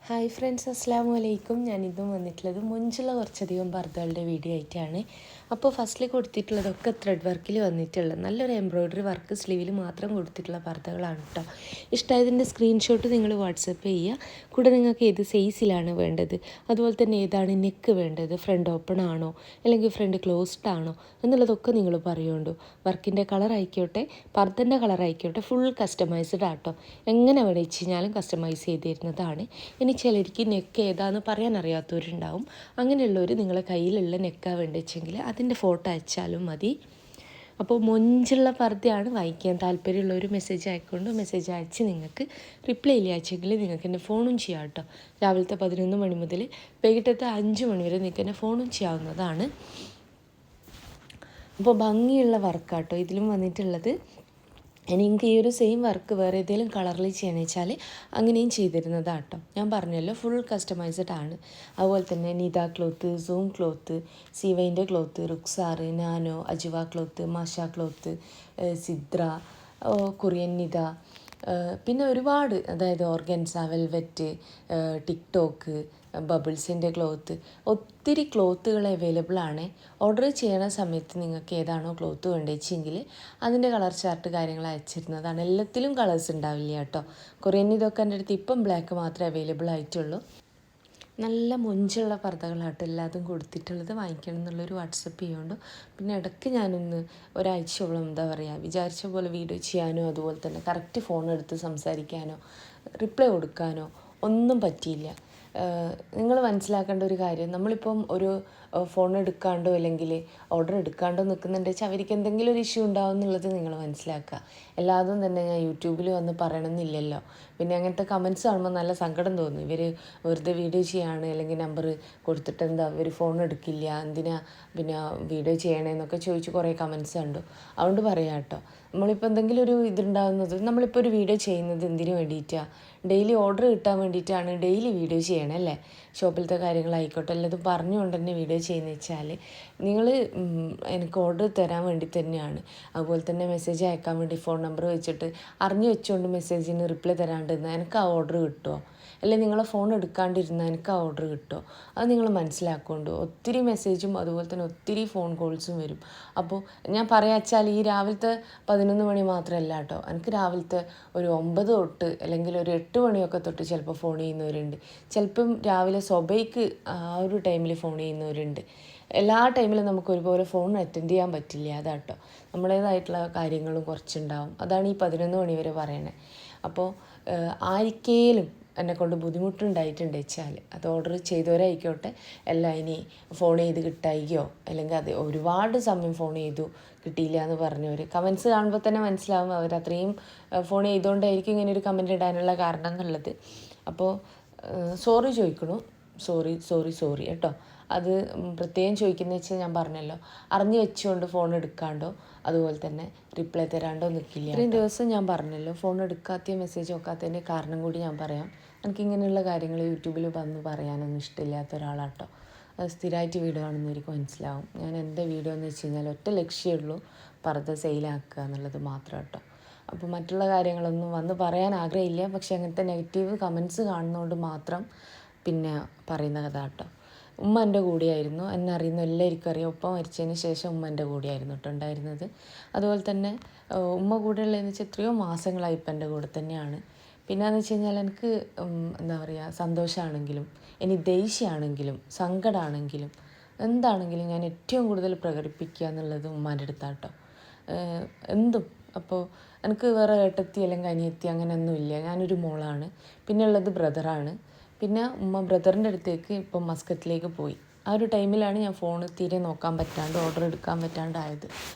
Hi friends, അസ്സാം വലൈക്കും. ഞാനിതും വന്നിട്ടുള്ളത് മുഞ്ചുള്ള കുറച്ചധികം പർദ്ദകളുടെ വീഡിയോ ആയിട്ടാണ്. അപ്പോൾ ഫസ്റ്റിൽ കൊടുത്തിട്ടുള്ളതൊക്കെ ത്രെഡ് വർക്കിൽ വന്നിട്ടുള്ളത് നല്ലൊരു എംബ്രോയ്ഡറി വർക്ക് സ്ലീവിൽ മാത്രം കൊടുത്തിട്ടുള്ള പർദ്ദകളാണ് കേട്ടോ. ഇഷ്ടമായതിൻ്റെ സ്ക്രീൻഷോട്ട് നിങ്ങൾ വാട്സപ്പ് ചെയ്യുക. കൂടെ നിങ്ങൾക്ക് ഏത് സൈസിലാണ് വേണ്ടത്, അതുപോലെ തന്നെ ഏതാണ് നെക്ക് വേണ്ടത്, ഫ്രണ്ട് ഓപ്പൺ ആണോ അല്ലെങ്കിൽ ഫ്രണ്ട് ക്ലോസ്ഡ് ആണോ എന്നുള്ളതൊക്കെ നിങ്ങൾ പറയുന്നുണ്ടോ. വർക്കിൻ്റെ കളർ ആയിക്കോട്ടെ, പർദ്ദൻ്റെ കളർ ആയിക്കോട്ടെ, ഫുൾ കസ്റ്റമൈസ്ഡ് ആട്ടോ. എങ്ങനെ വേണം വെച്ച് കഴിഞ്ഞാലും കസ്റ്റമൈസ് ചെയ്ത് തരുന്നതാണ്. ഇനി ചിലർക്ക് നെക്ക് ഏതാണെന്ന് പറയാൻ അറിയാത്തവരുണ്ടാവും. അങ്ങനെയുള്ളവർ നിങ്ങളെ കയ്യിലുള്ള നെക്കാണ് വേണ്ടിച്ചെങ്കിൽ അതിൻ്റെ ഫോട്ടോ അയച്ചാലും മതി. അപ്പോൾ മൊഞ്ചുള്ള പർദ്ദയാണ്. വായിക്കാൻ താല്പര്യമുള്ളൊരു മെസ്സേജ് അയക്കൊണ്ട് മെസ്സേജ് അയച്ച് നിങ്ങൾക്ക് റിപ്ലൈ ഇല്ല അയച്ചെങ്കിൽ നിങ്ങൾക്ക് എന്നെ ഫോണും ചെയ്യാം കേട്ടോ. രാവിലത്തെ 11 മണി മുതൽ വൈകിട്ടത്തെ 5 മണി വരെ നിങ്ങൾക്ക് എന്നെ ഫോണും ചെയ്യാവുന്നതാണ്. അപ്പോൾ ഭംഗിയുള്ള വർക്കാട്ടോ ഇതിലും വന്നിട്ടുള്ളത്. എനിക്ക് ഈ ഒരു സെയിം വർക്ക് വേറെ ഏതെങ്കിലും കളറിൽ ചെയ്യണമെന്ന് വെച്ചാൽ അങ്ങനെയും ചെയ്തിരുന്നതാണ് കേട്ടോ. ഞാൻ പറഞ്ഞല്ലോ ഫുൾ കസ്റ്റമൈസ്ഡ് ആണ്. അതുപോലെ തന്നെ നിത ക്ലോത്ത്, സൂം ക്ലോത്ത്, സീവൈൻ്റെ ക്ലോത്ത്, റുക്സാറ്, നാനോ, അജുവ ക്ലോത്ത്, മാഷ ക്ലോത്ത്, സിദ്ര, കൊറിയൻ നിത, പിന്നെ ഒരുപാട്, അതായത് ഓർഗൻസ, വെൽവെറ്റ്, ടിക്ടോക്ക്, ബബിൾസിൻ്റെ ക്ലോത്ത്, ഒത്തിരി ക്ലോത്തുകൾ അവൈലബിൾ ആണ്. ഓർഡർ ചെയ്യണ സമയത്ത് നിങ്ങൾക്ക് ഏതാണോ ക്ലോത്ത് വേണ്ടിച്ചെങ്കിൽ അതിൻ്റെ കളർ ചാർട്ട് കാര്യങ്ങൾ അയച്ചിരുന്നതാണ്. എല്ലാത്തിലും കളേഴ്സ് ഉണ്ടാവില്ല കേട്ടോ. കൊറിയൻ ഇതൊക്കെ എൻ്റെ അടുത്ത് ഇപ്പം ബ്ലാക്ക് മാത്രമേ അവൈലബിൾ ആയിട്ടുള്ളൂ. നല്ല മൊഞ്ചുള്ള പർദ്ദകളാട്ടോ എല്ലാതും കൊടുത്തിട്ടുള്ളത്. വാങ്ങിക്കണം എന്നുള്ളൊരു വാട്സപ്പ് ചെയ്യുന്നുണ്ട്. പിന്നെ ഇടയ്ക്ക് ഞാനൊന്ന് ഒരാഴ്ചയോളം എന്താ പറയുക വിചാരിച്ച പോലെ വീഡിയോ ചെയ്യാനോ അതുപോലെ തന്നെ കറക്റ്റ് ഫോൺ എടുത്ത് സംസാരിക്കാനോ റിപ്ലൈ കൊടുക്കാനോ ഒന്നും പറ്റിയില്ല. നിങ്ങൾ മനസ്സിലാക്കേണ്ട ഒരു കാര്യം, നമ്മളിപ്പം ഒരു ഫോൺ എടുക്കാണ്ടോ അല്ലെങ്കിൽ ഓർഡർ എടുക്കാണ്ടോ നിൽക്കുന്നുണ്ടെന്ന് വെച്ചാൽ അവർക്ക് എന്തെങ്കിലും ഒരു ഇഷ്യൂ ഉണ്ടാവും എന്നുള്ളത് നിങ്ങൾ മനസ്സിലാക്കുക. എല്ലാതും തന്നെ ഞാൻ യൂട്യൂബിൽ വന്ന് പറയണമെന്നില്ലല്ലോ. പിന്നെ അങ്ങനത്തെ കമൻറ്റ്സ് കാണുമ്പോൾ നല്ല സങ്കടം തോന്നും. ഇവർ വെറുതെ വീഡിയോ ചെയ്യാണ് അല്ലെങ്കിൽ നമ്പർ കൊടുത്തിട്ട് എന്താ ഇവർ ഫോൺ എടുക്കില്ല, എന്തിനാ പിന്നെ വീഡിയോ ചെയ്യണേന്നൊക്കെ ചോദിച്ച് കുറേ കമൻറ്റ്സ് കണ്ടു. അതുകൊണ്ട് പറയാം കേട്ടോ, നമ്മളിപ്പോൾ എന്തെങ്കിലും ഒരു ഇതുണ്ടാകുന്നത്, നമ്മളിപ്പോൾ ഒരു വീഡിയോ ചെയ്യുന്നത് എന്തിനു വേണ്ടിയിട്ടാണ്? ഡെയിലി ഓർഡർ കിട്ടാൻ വേണ്ടിയിട്ടാണ് ഡെയിലി വീഡിയോ ചെയ്യണേ അല്ലേ. ഷോപ്പിലത്തെ കാര്യങ്ങളായിക്കോട്ടെ എല്ലാതും പറഞ്ഞുകൊണ്ട് തന്നെ വീഡിയോ ചെയ്യുന്നത് വെച്ചാൽ നിങ്ങൾ എനിക്ക് ഓർഡർ തരാൻ വേണ്ടി തന്നെയാണ്. അതുപോലെ തന്നെ മെസ്സേജ് അയക്കാൻ വേണ്ടി ഫോൺ നമ്പർ വെച്ചിട്ട് അറിഞ്ഞു വെച്ചുകൊണ്ട് മെസ്സേജിന് റിപ്ലൈ തരാണ്ടിരുന്നാൽ എനിക്ക് ആ ഓർഡർ കിട്ടുമോ? അല്ലെങ്കിൽ നിങ്ങളെ ഫോൺ എടുക്കാണ്ടിരുന്നാൽ എനിക്ക് ആ ഓർഡർ കിട്ടുമോ? അത് നിങ്ങൾ മനസ്സിലാക്കുന്നുണ്ടോ. ഒത്തിരി മെസ്സേജും അതുപോലെ തന്നെ ഒത്തിരി ഫോൺ കോൾസും വരും. അപ്പോൾ ഞാൻ പറയാ വെച്ചാൽ ഈ രാവിലത്തെ 11 മണി മാത്രമല്ല കേട്ടോ, എനിക്ക് രാവിലത്തെ ഒരു 9 തൊട്ട് അല്ലെങ്കിൽ ഒരു 8 മണിയൊക്കെ തൊട്ട് ചിലപ്പോൾ ഫോൺ ചെയ്യുന്നവരുണ്ട്. ചിലപ്പം രാവിലെ സ്വബയ്ക്ക് ആ ഒരു ടൈമിൽ ഫോൺ ചെയ്യുന്നവരുണ്ട്. എല്ലാ ടൈമിലും നമുക്ക് ഒരുപോലെ ഫോൺ അറ്റൻഡ് ചെയ്യാൻ പറ്റില്ല. അതാട്ടോ, നമ്മുടേതായിട്ടുള്ള കാര്യങ്ങളും കുറച്ചുണ്ടാവും. അതാണ് ഈ 11 മണി വരെ പറയണേ. അപ്പോൾ ആർക്കേലും എന്നെക്കൊണ്ട് ബുദ്ധിമുട്ടുണ്ടായിട്ടുണ്ട് വെച്ചാൽ അത് ഓർഡർ ചെയ്തവരായിക്കോട്ടെ, എല്ലാം ഇനി ഫോൺ ചെയ്ത് കിട്ടായികയോ അല്ലെങ്കിൽ അത് ഒരുപാട് സമയം ഫോൺ ചെയ്തു കിട്ടിയില്ല എന്ന് പറഞ്ഞവർ കമൻറ്റ്സ് കാണുമ്പോൾ തന്നെ മനസ്സിലാവും അവരത്രയും ഫോൺ ചെയ്തുകൊണ്ടായിരിക്കും ഇങ്ങനെ ഒരു കമൻറ്റ് ഇടാനുള്ള കാരണം എന്നുള്ളത്. അപ്പോൾ സോറി ചോദിക്കണു. സോറി കേട്ടോ. അത് പ്രത്യേകം ചോദിക്കുന്നത് വെച്ചാൽ ഞാൻ പറഞ്ഞല്ലോ, അറിഞ്ഞു വെച്ചുകൊണ്ട് ഫോൺ എടുക്കാണ്ടോ അതുപോലെ തന്നെ റിപ്ലൈ തരാണ്ടോ നിൽക്കില്ല. ഇത്രയും ദിവസം ഞാൻ പറഞ്ഞല്ലോ ഫോൺ എടുക്കാത്ത മെസ്സേജ് നോക്കാത്തതിൻ്റെ കാരണം കൂടി ഞാൻ പറയാം. എനിക്കിങ്ങനെയുള്ള കാര്യങ്ങൾ യൂട്യൂബിൽ വന്ന് പറയാനൊന്നും ഇഷ്ടമില്ലാത്ത ഒരാളാട്ടോ. അത് സ്ഥിരമായിട്ട് വീഡിയോ കാണുന്നവർക്ക് മനസ്സിലാവും. ഞാൻ എൻ്റെ വീഡിയോ എന്ന് വെച്ച് കഴിഞ്ഞാൽ ഒറ്റ ലക്ഷ്യമേ ഉള്ളൂ, പർദ്ദ സെയിലാക്കുക എന്നുള്ളത് മാത്രം കേട്ടോ. അപ്പോൾ മറ്റുള്ള കാര്യങ്ങളൊന്നും വന്ന് പറയാൻ ആഗ്രഹമില്ല. പക്ഷേ അങ്ങനത്തെ നെഗറ്റീവ് കമൻറ്റ്സ് കാണുന്നതുകൊണ്ട് മാത്രം പിന്നെ പറയുന്ന കഥ കേട്ടോ. ഉമ്മ എൻ്റെ കൂടെയായിരുന്നു. എന്നെ അറിയുന്ന എല്ലാവർക്കും അറിയാം. ഉപ്പ മരിച്ചതിന് ശേഷം ഉമ്മ എൻ്റെ കൂടെയായിരുന്നു കേട്ടോ ഉണ്ടായിരുന്നത്. അതുപോലെ തന്നെ ഉമ്മ കൂടെ ഉള്ളതെന്ന് വെച്ചാൽ എത്രയോ മാസങ്ങളായി ഇപ്പം എൻ്റെ കൂടെ തന്നെയാണ്. പിന്നെയെന്ന് വെച്ച് കഴിഞ്ഞാൽ എനിക്ക് എന്താ പറയുക, സന്തോഷമാണെങ്കിലും ഇനി ദേഷ്യമാണെങ്കിലും സങ്കടമാണെങ്കിലും എന്താണെങ്കിലും ഞാൻ ഏറ്റവും കൂടുതൽ പ്രകടിപ്പിക്കുക എന്നുള്ളത് ഉമ്മാൻ്റെ അടുത്താട്ടോ. എന്തും. അപ്പോൾ എനിക്ക് വേറെ ഏട്ടത്തി അല്ലെങ്കിൽ അനിയത്തി അങ്ങനെയൊന്നുമില്ല. ഞാനൊരു മോളാണ്. പിന്നെ ഉള്ളത് ബ്രദറാണ്. പിന്നെ ഉമ്മ ബ്രദറിൻ്റെ അടുത്തേക്ക് ഇപ്പം മസ്കറ്റിലേക്ക് പോയി. ആ ഒരു ടൈമിലാണ് ഞാൻ ഫോൺ തീരെ നോക്കാൻ പറ്റാണ്ട് ഓർഡർ എടുക്കാൻ പറ്റാണ്ടായത്.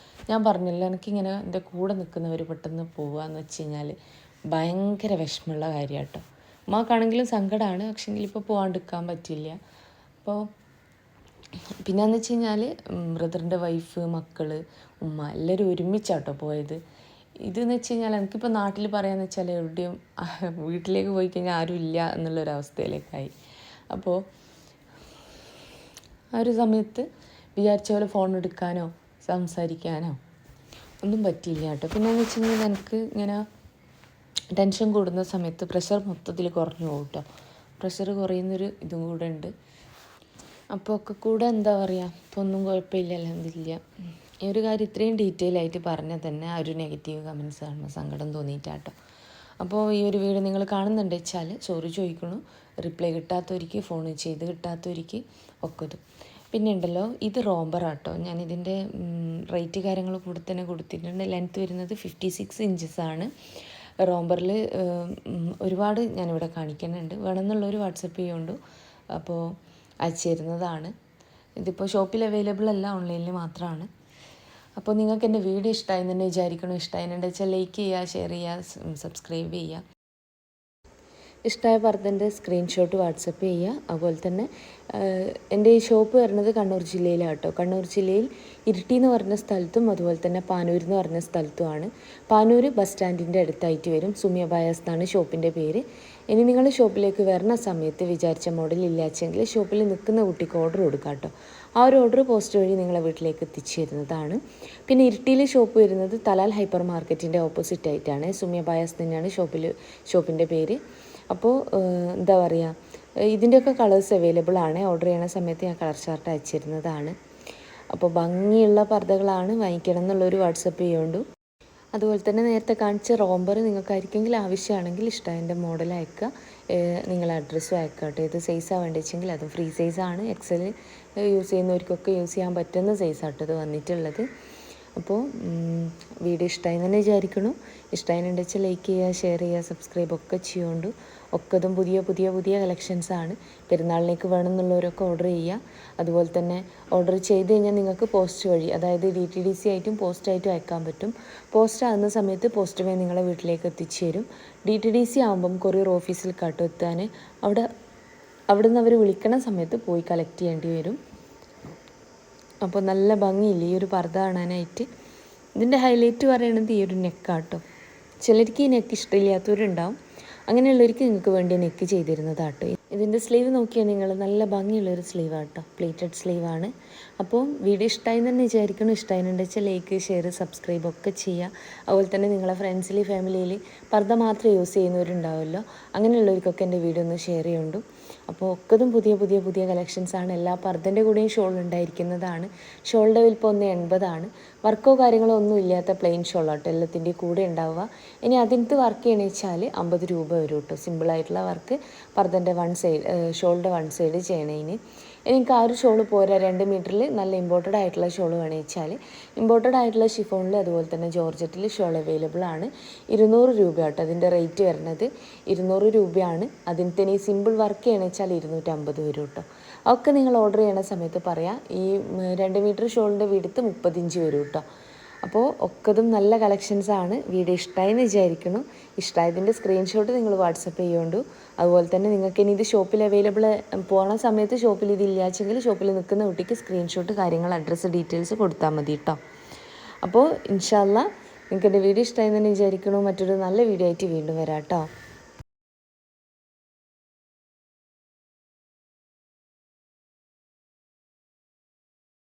ഞാൻ പറഞ്ഞല്ലോ, എനിക്കിങ്ങനെ എൻ്റെ കൂടെ നിൽക്കുന്നവർ പെട്ടെന്ന് പോവുകയെന്ന് വെച്ച് കഴിഞ്ഞാൽ ഭയങ്കര വിഷമമുള്ള കാര്യമാണ് കേട്ടോ. ഉമ്മക്കാണെങ്കിലും സങ്കടമാണ്, പക്ഷേങ്കിൽ ഇപ്പോൾ പോകാണ്ടിരിക്കാൻ പറ്റില്ല. അപ്പോൾ പിന്നെയെന്ന് വെച്ച് കഴിഞ്ഞാൽ ബ്രദറിൻ്റെ വൈഫ്, മക്കൾ, ഉമ്മ എല്ലാവരും ഒരുമിച്ചാട്ടോ പോയത്. ഇതെന്ന് വെച്ച് കഴിഞ്ഞാൽ എനിക്കിപ്പോൾ നാട്ടിൽ പറയാമെന്ന് വെച്ചാൽ എവിടെയും വീട്ടിലേക്ക് പോയി കഴിഞ്ഞാൽ ആരും ഇല്ല എന്നുള്ളൊരവസ്ഥയിലേക്കായി. അപ്പോൾ ആ ഒരു സമയത്ത് വിചാരിച്ച പോലെ ഫോൺ എടുക്കാനോ സംസാരിക്കാനോ ഒന്നും പറ്റിയില്ല കേട്ടോ. പിന്നെയെന്ന് വെച്ച് കഴിഞ്ഞാൽ എനിക്ക് ഇങ്ങനെ ടെൻഷൻ കൂടുന്ന സമയത്ത് പ്രഷർ മൊത്തത്തിൽ കുറഞ്ഞു പോകും കേട്ടോ. പ്രഷർ കുറയുന്നൊരു ഇതും കൂടെ ഉണ്ട്. അപ്പോൾ ഒക്കെ കൂടെ എന്താ പറയുക, ഇപ്പോൾ ഒന്നും കുഴപ്പമില്ല, അൽഹംദുലില്ലാ. ഈ ഒരു കാര്യം ഇത്രയും ഡീറ്റെയിൽ ആയിട്ട് പറഞ്ഞാൽ തന്നെ ആ ഒരു നെഗറ്റീവ് കമൻസ് കാണുമ്പോൾ സങ്കടം തോന്നിയിട്ടാട്ടോ. അപ്പോൾ ഈ ഒരു വീഡിയോ നിങ്ങൾ കാണുന്നുണ്ട് വെച്ചാൽ സോറി ചോദിക്കണു. റിപ്ലൈ കിട്ടാത്തവർക്ക്, ഫോൺ ചെയ്ത് കിട്ടാത്തവർക്ക് ഒക്കെ ഇത്. പിന്നെ ഉണ്ടല്ലോ, ഇത് റോംബറാട്ടോ. ഞാനിതിൻ്റെ റേറ്റ് കാര്യങ്ങൾ കൂടെ തന്നെ കൊടുത്തിട്ടുണ്ട്. ലെങ്ത്ത് വരുന്നത് 56 ഇഞ്ചസാണ്. റോംബറിൽ ഒരുപാട് ഞാനിവിടെ കാണിക്കുന്നുണ്ട്. വേണമെന്നുള്ളവർ വാട്സപ്പ് ചെയ്യുന്നുണ്ട്, അപ്പോൾ അയച്ചു തരുന്നതാണ്. ഇതിപ്പോൾ ഷോപ്പിൽ അവൈലബിൾ അല്ല, ഓൺലൈനിൽ മാത്രമാണ്. അപ്പോൾ നിങ്ങൾക്ക് എൻ്റെ വീഡിയോ ഇഷ്ടമായി എന്ന് തന്നെ വിചാരിക്കണം. ഇഷ്ടമായെന്നുണ്ട് വെച്ചാൽ ലൈക്ക് ചെയ്യുക, ഷെയർ ചെയ്യുക, സബ്സ്ക്രൈബ് ചെയ്യുക. ഇഷ്ടമായ പർദ്ദൻ്റെ സ്ക്രീൻഷോട്ട് വാട്സപ്പ് ചെയ്യുക. അതുപോലെ തന്നെ എൻ്റെ ഈ ഷോപ്പ് വരുന്നത് കണ്ണൂർ ജില്ലയിലാണ് കേട്ടോ. കണ്ണൂർ ജില്ലയിൽ ഇരിട്ടി എന്ന് പറഞ്ഞ സ്ഥലത്തും അതുപോലെ തന്നെ പാനൂർ എന്ന് പറഞ്ഞ സ്ഥലത്തുമാണ്. പാനൂർ ബസ് സ്റ്റാൻഡിൻ്റെ അടുത്തായിട്ട് വരും. സുമിയ ബയാസ് എന്നാണ് ഷോപ്പിൻ്റെ പേര്. ഇനി നിങ്ങൾ ഷോപ്പിലേക്ക് വരുന്ന സമയത്ത് വിചാരിച്ച മോഡൽ ഇല്ലാച്ചെങ്കിൽ ഷോപ്പിൽ നിൽക്കുന്ന കുട്ടിക്ക് ഓർഡർ കൊടുക്കാം കേട്ടോ. ആ ഒരു ഓർഡർ പോസ്റ്റ് വഴി നിങ്ങളെ വീട്ടിലേക്ക് എത്തിച്ചു തരുന്നതാണ്. പിന്നെ ഇരിട്ടിയിലെ ഷോപ്പ് വരുന്നത് തലാൽ ഹൈപ്പർ മാർക്കറ്റിൻ്റെ ഓപ്പോസിറ്റ് ആയിട്ടാണ്. സുമിയ ബയാസ് തന്നെയാണ് ഷോപ്പിൻ്റെ പേര്. അപ്പോൾ എന്താ പറയുക, ഇതിൻ്റെയൊക്കെ കളേഴ്സ് അവൈലബിൾ ആണ്. ഓർഡർ ചെയ്യുന്ന സമയത്ത് ഞാൻ കളർ ചാർട്ട് അയച്ചിരുന്നതാണ്. അപ്പോൾ ഭംഗിയുള്ള പർദ്ദകളാണ്, വാങ്ങിക്കണം എന്നുള്ളൊരു വാട്സപ്പ് ചെയ്യുന്നുണ്ട്. അതുപോലെ തന്നെ നേരത്തെ കാണിച്ച റോംബർ നിങ്ങൾക്ക് ആയിരിക്കെങ്കിൽ ആവശ്യമാണെങ്കിൽ ഇഷ്ടമായതിൻ്റെ മോഡൽ അയക്കുക, നിങ്ങൾ അഡ്രസ്സും അയക്കുക കേട്ടോ. ഏത് സൈസാണ് വേണ്ടിച്ചെങ്കിൽ അതും ഫ്രീ സൈസാണ്. എക്സൽ യൂസ് ചെയ്യുന്നവർക്കൊക്കെ യൂസ് ചെയ്യാൻ പറ്റുന്ന സൈസാട്ടോ ഇത് വന്നിട്ടുള്ളത്. അപ്പോൾ വീഡിയോ ഇഷ്ടമായി തന്നെ വിചാരിക്കണം. ഇഷ്ടമായിട്ടുണ്ടെന്ന് വെച്ചാൽ ലൈക്ക് ചെയ്യുക, ഷെയർ ചെയ്യുക, സബ്സ്ക്രൈബ് ഒക്കെ ചെയ്യുകൊണ്ട്. ഒക്കതും പുതിയ കളക്ഷൻസാണ്. പെരുന്നാളിലേക്ക് വേണമെന്നുള്ളവരൊക്കെ ഓർഡർ ചെയ്യുക. അതുപോലെ തന്നെ ഓർഡർ ചെയ്ത് കഴിഞ്ഞാൽ നിങ്ങൾക്ക് പോസ്റ്റ് വഴി, അതായത് DTDC ആയിട്ടും പോസ്റ്റായിട്ടും അയക്കാൻ പറ്റും. പോസ്റ്റ് ആകുന്ന സമയത്ത് പോസ്റ്റ് വഴി നിങ്ങളെ വീട്ടിലേക്ക് എത്തിച്ചു തരും. DTDC ആകുമ്പം കൊറിയർ ഓഫീസിൽ കാട്ടും എത്താൻ. അവിടെ നിന്ന് അവർ വിളിക്കണ സമയത്ത് പോയി കളക്ട് ചെയ്യേണ്ടി വരും. അപ്പോൾ നല്ല ഭംഗിയില്ലേ ഈ ഒരു പർദ്ദ കാണാനായിട്ട്. ഇതിൻ്റെ ഹൈലൈറ്റ് പറയണത് ഈ ഒരു നെക്കാട്ടോ. ചിലർക്ക് ഈ നെക്ക് ഇഷ്ടമില്ലാത്തവരുണ്ടാവും. അങ്ങനെയുള്ളവർക്ക് നിങ്ങൾക്ക് വേണ്ടി നെക്ക് ചെയ്തിരുന്നതാട്ടോ. ഇതിൻ്റെ സ്ലീവ് നോക്കിയാൽ നിങ്ങൾ നല്ല ഭംഗിയുള്ളൊരു സ്ലീവാട്ടോ, പ്ലേറ്റഡ് സ്ലീവാണ്. അപ്പോൾ വീഡിയോ ഇഷ്ടമായി തന്നെ വിചാരിക്കണം. ഇഷ്ടമായിട്ടുണ്ടെന്ന് വെച്ചാൽ ലൈക്ക്, ഷെയർ, സബ്സ്ക്രൈബ് ഒക്കെ ചെയ്യുക. അതുപോലെ തന്നെ നിങ്ങളെ ഫ്രണ്ട്സിൽ, ഫാമിലിയിൽ പർദ്ദ മാത്രം യൂസ് ചെയ്യുന്നവരുണ്ടാവുമല്ലോ, അങ്ങനെയുള്ളവർക്കൊക്കെ എൻ്റെ വീഡിയോ ഒന്ന് ഷെയർ ചെയ്യുന്നുണ്ട്. അപ്പോൾ ഒക്കതും പുതിയ കളക്ഷൻസാണ്. എല്ലാ പർദ്ദൻ്റെ കൂടെയും ഷോൾ ഉണ്ടായിരിക്കുന്നതാണ്. ഷോളിൻ്റെ വലിപ്പം 1.80 വർക്കോ കാര്യങ്ങളോ ഒന്നും ഇല്ലാത്ത പ്ലെയിൻ ഷോളാട്ടോ എല്ലാത്തിൻ്റെ കൂടെ ഉണ്ടാവുക. ഇനി അതിനകത്ത് വർക്ക് ചെയ്യണമെന്ന് വെച്ചാൽ 50 രൂപ വരും കേട്ടോ. സിമ്പിളായിട്ടുള്ള വർക്ക് പർദ്ദൻ്റെ ഷോളിൻ്റെ വൺ സൈഡ് ചെയ്യണതിന്. എനിക്ക് ആ ഒരു ഷോൾ പോരാ, 2 മീറ്ററിൽ നല്ല ഇമ്പോർട്ടഡ് ആയിട്ടുള്ള ഷോൾ വേണമെന്ന് വെച്ചാൽ ഇമ്പോർട്ടഡ് ആയിട്ടുള്ള ഷിഫോണിൽ അതുപോലെ തന്നെ ജോർജറ്റിൽ ഷോൾ അവൈലബിൾ ആണ്. 200 രൂപ കേട്ടോ അതിൻ്റെ റേറ്റ് വരുന്നത്. 200 രൂപയാണ്. അതിന് തന്നെ ഈ സിമ്പിൾ വർക്ക് ചെയ്യണമെന്ന് വെച്ചാൽ 250 വരും കേട്ടോ. അതൊക്കെ നിങ്ങൾ ഓർഡർ ചെയ്യണ സമയത്ത് പറയാം. ഈ 2 മീറ്റർ ഷോളിൻ്റെ വീടുത്ത് 30 ഇഞ്ച് വരും കേട്ടോ. അപ്പോൾ ഒക്കതും നല്ല കളക്ഷൻസാണ്. വീഡിയോ ഇഷ്ടമായെന്ന് വിചാരിക്കണം. ഇഷ്ടമായതിൻ്റെ സ്ക്രീൻഷോട്ട് നിങ്ങൾ വാട്സപ്പ് ചെയ്യുകൊണ്ടു. അതുപോലെ തന്നെ നിങ്ങൾക്ക് ഇനി ഇത് ഷോപ്പിൽ അവൈലബിൾ പോണ സമയത്ത് ഷോപ്പിൽ ഇതില്ലാച്ചെങ്കിൽ ഷോപ്പിൽ നിൽക്കുന്ന കുട്ടിക്ക് സ്ക്രീൻഷോട്ട് കാര്യങ്ങൾ അഡ്രസ്സ് ഡീറ്റെയിൽസ് കൊടുത്താൽ മതി കേട്ടോ. അപ്പോൾ ഇൻഷാ അല്ലാ നിങ്ങൾക്ക് എൻ്റെ വീഡിയോ ഇഷ്ടമായെന്ന് തന്നെ വിചാരിക്കണം. മറ്റൊരു നല്ല വീഡിയോ ആയിട്ട് വീണ്ടും വരാം കേട്ടോ.